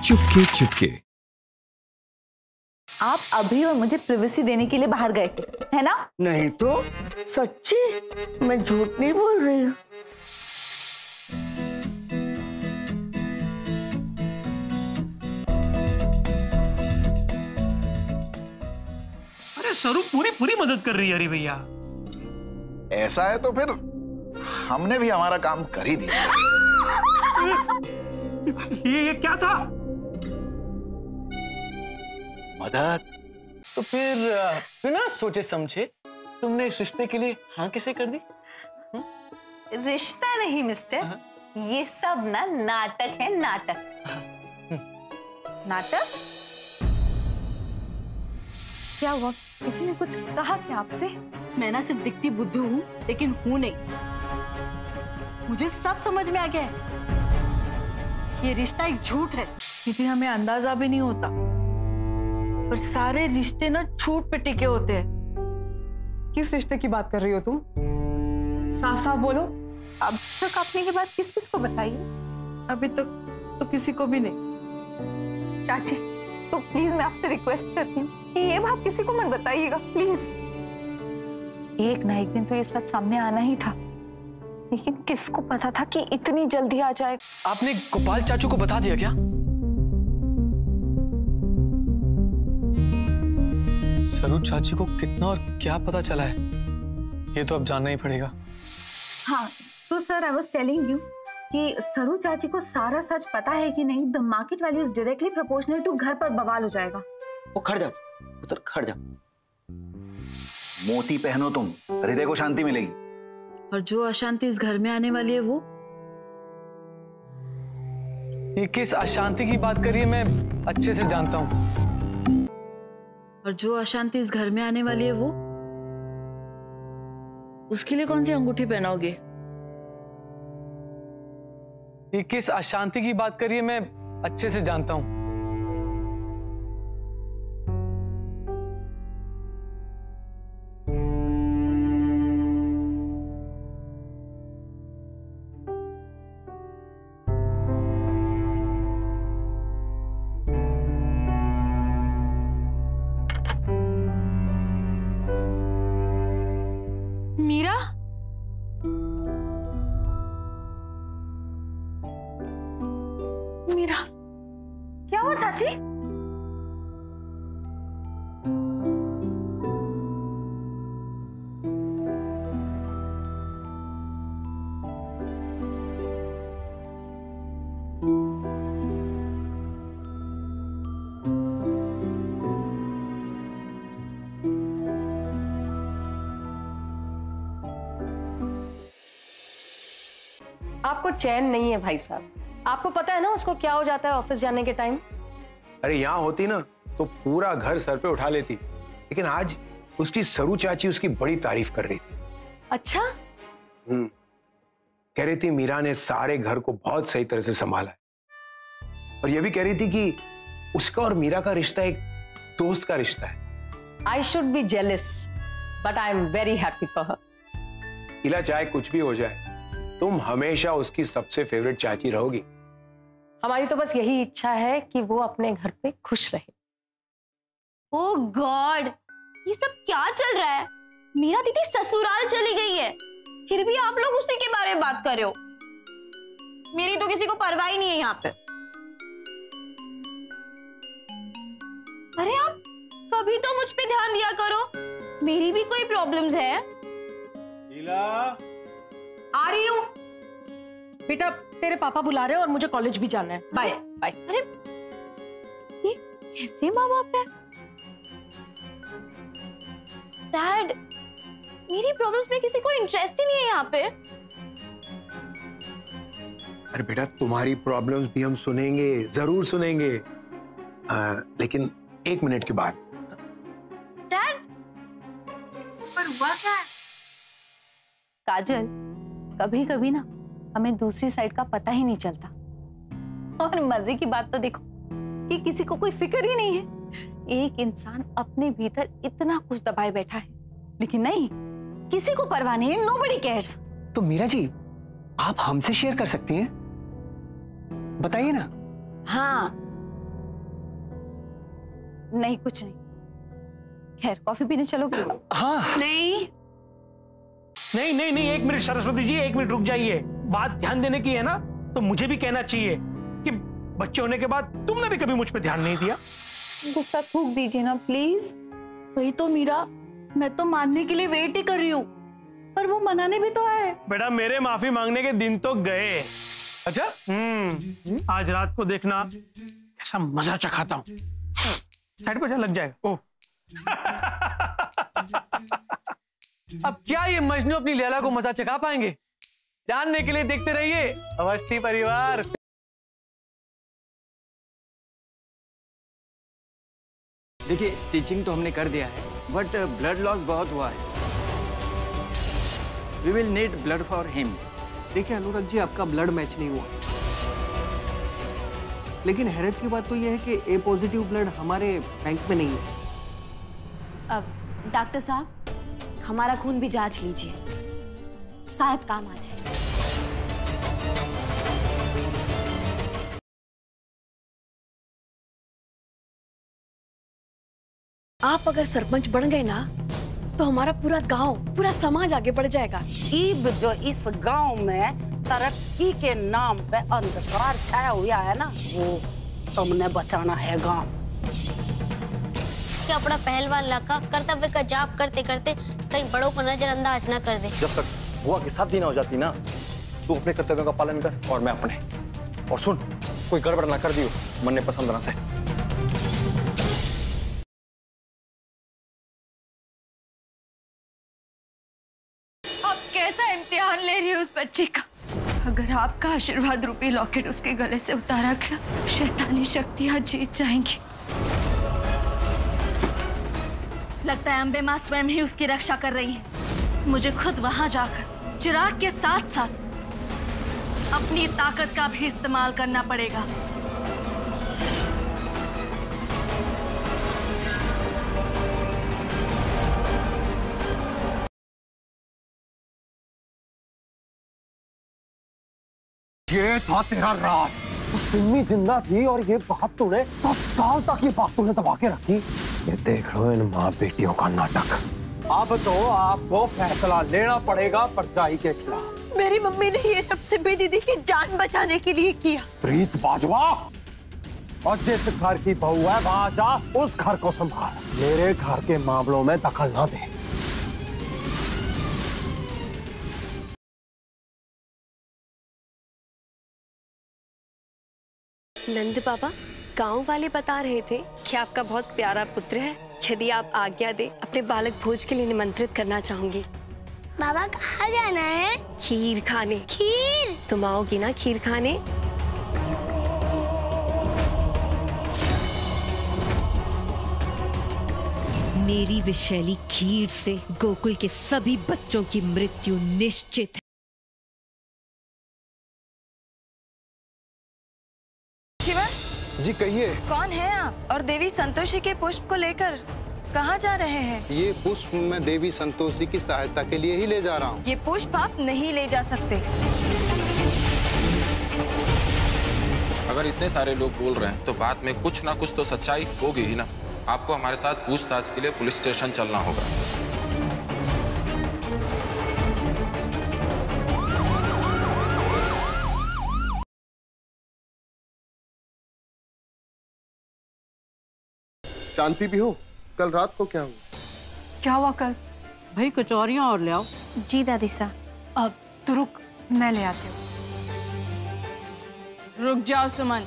चुपके चुपके। आप अभी और मुझे प्राइवेसी देने के लिए बाहर गए थे, है ना? नहीं तो सच्ची, मैं झूठ नहीं बोल रही हूँ। अरे सरू पूरी मदद कर रही है। अरे भैया ऐसा है तो फिर हमने भी हमारा काम कर ही दिया। ये क्या था? मदद? तो फिर बिना सोचे समझे तुमने इस रिश्ते के लिए हाँ कैसे कर दी? रिश्ता नहीं मिस्टर, ये सब ना नाटक है, नाटक। नाटक? क्या हुआ? किसी ने कुछ कहा क्या आपसे? मैं ना सिर्फ दिखती बुद्धू हूँ, लेकिन हूँ नहीं। मुझे सब समझ में आ गया है। ये रिश्ता एक झूठ है। क्योंकि हमें अंदाजा भी नहीं होता, पर सारे रिश्ते ना झूठ पे टिके होते हैं। किस रिश्ते की बात कर रही हो तुम? साफ साफ बोलो। अब तक आपने ये बात किस किस को बताई है? अभी तक तो किसी को भी नहीं। चाची, तो प्लीज मैं आपसे रिक्वेस्ट करती हूँ कि ये बात किसी को मत बताइएगा, प्लीज। एक ना एक दिन तो ये सच सामने आना ही था, लेकिन किसको पता था कि इतनी जल्दी आ जाएगा। आपने गोपाल चाचू को बता दिया क्या? सरू चाची को कितना और क्या पता चला है, ये तो अब जानना ही पड़ेगा। हाँ, so sir, I was telling you कि सरू चाची को सारा सच पता है कि नहीं। The market value is directly proportional to घर पर बवाल हो जाएगा। वो खड़ जा, उधर खड़ जा। मोती पहनो तुम, हृदय को शांति मिलेगी। और जो अशांति इस घर में आने वाली है वो? ये किस अशांति की बात करिए मैं अच्छे से जानता हूँ। और जो अशांति इस घर में आने वाली है वो? उसके लिए कौन सी अंगूठी पहनाओगे? ये किस अशांति की बात करिए मैं अच्छे से जानता हूं। मीरा? मीरा, क्या हुआ चाची? आपको चैन नहीं है भाई साहब। आपको पता है ना उसको क्या हो जाता है ऑफिस जाने के टाइम? अरे यहाँ होती ना तो पूरा घर सर पे उठा लेती, लेकिन आज उसकी सरू चाची उसकी बड़ी तारीफ कर रही थी। अच्छा? कह रही थी मीरा ने सारे घर को बहुत सही तरह से संभाला है, और ये भी कह रही थी कि उसका और मीरा का रिश्ता एक दोस्त का रिश्ता है। I should be jealous, but I am very happy for her. इला चाहे कुछ भी हो जाए, तुम हमेशा उसकी सबसे फेवरेट चाची रहोगी। हमारी तो बस यही इच्छा है कि वो अपने घर पे खुश रहे। ओह गॉड, ये सब क्या चल रहा है? मीरा दीदी ससुराल चली गई है, फिर भी आप लोग उसी के बारे में बात कर रहे हो। मेरी तो किसी को परवाह ही नहीं है यहाँ पे। अरे आप कभी तो मुझ पे ध्यान दिया करो, मेरी भी कोई प्रॉब्लम्स है। इला, आ रही हूँ बेटा, तेरे पापा बुला रहे हैं और मुझे कॉलेज भी जाना है। Bye bye. अरे ये कैसे माँ बाप है? डैड, मेरी प्रॉब्लम्स में किसी को इंटरेस्ट ही नहीं है यहाँ पे। अरे बेटा, तुम्हारी प्रॉब्लम्स भी हम सुनेंगे, जरूर सुनेंगे, लेकिन 1 मिनट के बाद। डैड, पर हुआ क्या है? काजल, कभी कभी ना हमें दूसरी साइड का पता ही नहीं चलता। और मजे की बात तो देखो कि किसी को कोई फिक्र ही नहीं है। एक इंसान अपने भीतर इतना कुछ दबाए बैठा है, लेकिन नहीं, किसी को परवाह नहीं है। Nobody cares. तो मीरा जी, आप हमसे शेयर कर सकती हैं, बताइए ना। हाँ, नहीं कुछ नहीं। खैर कॉफी पीने चलोगे? हाँ। नहीं नहीं नहीं नहीं, एक मिनट सरस्वती जी, एक मिनट रुक जाइए। बात ध्यान देने की है ना, तो मुझे भी कहना चाहिए कि बच्चे होने के बाद तुमने भी कभी मुझ पे ध्यान नहीं दिया। गुस्सा थूक दीजिए ना प्लीज। वही तो मीरा, मैं तो मानने के लिए वेट ही कर रही हूँ, पर वो मनाने भी तो है। बेटा मेरे माफी मांगने के दिन तो गए। अच्छा, आज रात को देखना कैसा मजा चखाता हूँ। साइड पर लग जाएगा। ओह अब क्या ये मजनू अपनी लैला को मजा चखा पाएंगे? जानने के लिए देखते रहिए अवस्थी परिवार। देखिए स्टिचिंग तो हमने कर दिया है, बट ब्लड लॉस बहुत हुआ है। We will need blood for him. देखिए अनुराग जी, आपका ब्लड मैच नहीं हुआ, लेकिन हैरत की बात तो यह है कि ए पॉजिटिव ब्लड हमारे बैंक में नहीं है। अब डॉक्टर साहब, हमारा खून भी जांच लीजिए, शायद काम आ जाए। आप अगर सरपंच बन गए ना, तो हमारा पूरा गांव, पूरा समाज आगे बढ़ जाएगा। इब जो इस गांव में तरक्की के नाम पे अंधकार छाया हुआ है ना, वो तुमने बचाना है गांव। कि अपना पहलवान लड़का कर्तव्य का जाप करते करते कहीं बड़ों को नजरअंदाज न कर दे। जब तक बुआ की शादी ना हो जाती ना, तू अपने कर्तव्यों का पालन कर और मैं अपने। और सुन, कोई गड़बड़ ना कर दियो मन ने पसंद ना से। आप कैसा इम्तिहान ले रही हो उस बच्ची का? अगर आपका आशीर्वाद रूपी लॉकेट उसके गले से उतारा गया तो शैतानी शक्तियां जीत जाएंगी। लगता है अम्बे माँ स्वयं ही उसकी रक्षा कर रही है। मुझे खुद वहां जाकर चिराग के साथ साथ अपनी ताकत का भी इस्तेमाल करना पड़ेगा। ये था तेरा राज। उस सिम्मी जिंदा थी और ये बात तूने 10 साल तक ये बात तूने दबा के रखी। ये देख लो इन माँ बेटियों का नाटक। अब तो आपको फैसला लेना पड़ेगा परछाई के खिलाफ। मेरी मम्मी ने ये सब सिम्मी दीदी की जान बचाने के लिए किया। प्रीत बाजवा, और जिस घर की बहू है वहां जा, उस घर को संभाल। मेरे घर के मामलों में दखल ना दे। नंद बाबा, गांव वाले बता रहे थे कि आपका बहुत प्यारा पुत्र है। यदि आप आज्ञा दे, अपने बालक भोज के लिए निमंत्रित करना चाहूंगी। बाबा कहाँ जाना है? खीर खाने। खीर? तुम आओगी ना खीर खाने? मेरी विषैली खीर से गोकुल के सभी बच्चों की मृत्यु निश्चित है। शिवन जी कहिए। कौन है आप और देवी संतोषी के पुष्प को लेकर कहाँ जा रहे हैं? ये पुष्प मैं देवी संतोषी की सहायता के लिए ही ले जा रहा हूँ। ये पुष्प आप नहीं ले जा सकते। अगर इतने सारे लोग बोल रहे हैं तो बात में कुछ ना कुछ तो सच्चाई होगी ही ना। आपको हमारे साथ पूछताछ के लिए पुलिस स्टेशन चलना होगा। शांति भी हो, कल रात को क्या हुआ? क्या हुआ कल? भाई कचौरियां और ले आओ। जी दादी साहब। अब तो रुक, मैं ले आती हूँ। रुक जाओ सुमन।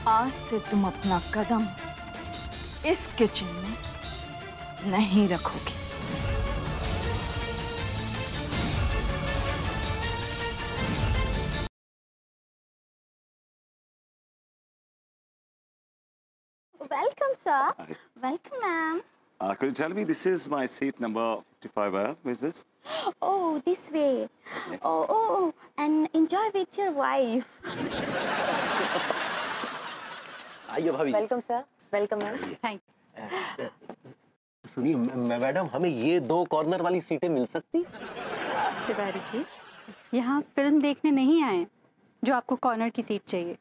आज से तुम अपना कदम इस किचन में नहीं रखोगी। Welcome, sir. Welcome, ma'am. Could you tell me, this is my seat number 55, where is this? Oh, this way. Oh, and enjoy with your wife. आइए भाभी। Welcome sir. Welcome ma'am. Thank you. सुनिए madam, हमें ये 2 corner वाली सीटें मिल सकती? तिवारी जी, यहाँ film देखने नहीं आए, जो आपको कॉर्नर की सीट चाहिए।